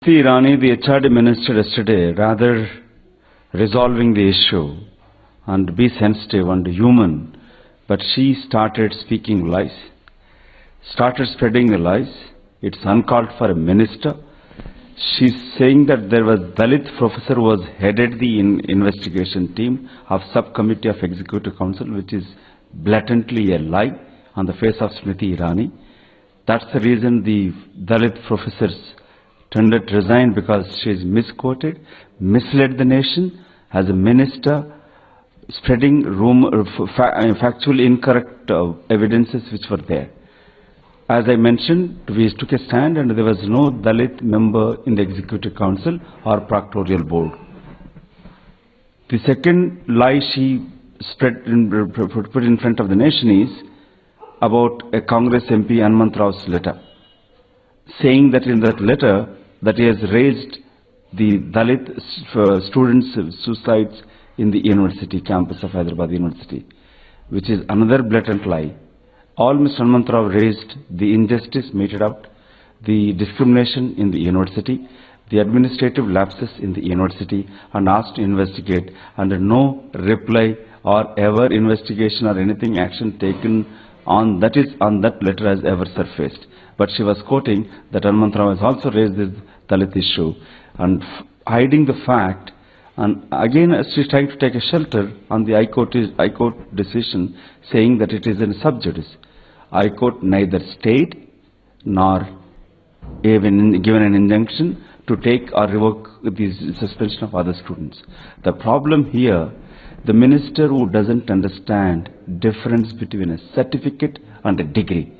See, Rani, the HRD minister yesterday, rather resolving the issue and be sensitive and human, but she started speaking lies, started spreading the lies. It's uncalled for a minister. She's saying that there was Dalit professor who was headed the investigation team of subcommittee of Executive Council, which is blatantly a lie on the face of Smriti Irani. That's the reason the Dalit professors tended to resign, because she is misquoted, misled the nation as a minister, spreading factually incorrect evidences which were there. As I mentioned, we took a stand and there was no Dalit member in the Executive Council or Proctorial Board. The second lie she put in front of the nation is about a Congress MP Hanumanth Rao's letter, saying that in that letter that he has raised the Dalit students' suicides in the university campus of Hyderabad University, which is another blatant lie. All Mr. Hanumanth Rao raised the injustice meted out, the discrimination in the university, the administrative lapses in the university, and asked to investigate, and no reply or ever investigation or anything action taken on that letter has ever surfaced. But she was quoting that Hanumanth Rao has also raised this Dalit issue and hiding the fact, and again she's trying to take a shelter on the High Court decision, saying that it is in sub judice. High Court neither stayed nor even given an injunction to take or revoke the suspension of other students. The problem here, the minister who doesn't understand difference between a certificate and a degree.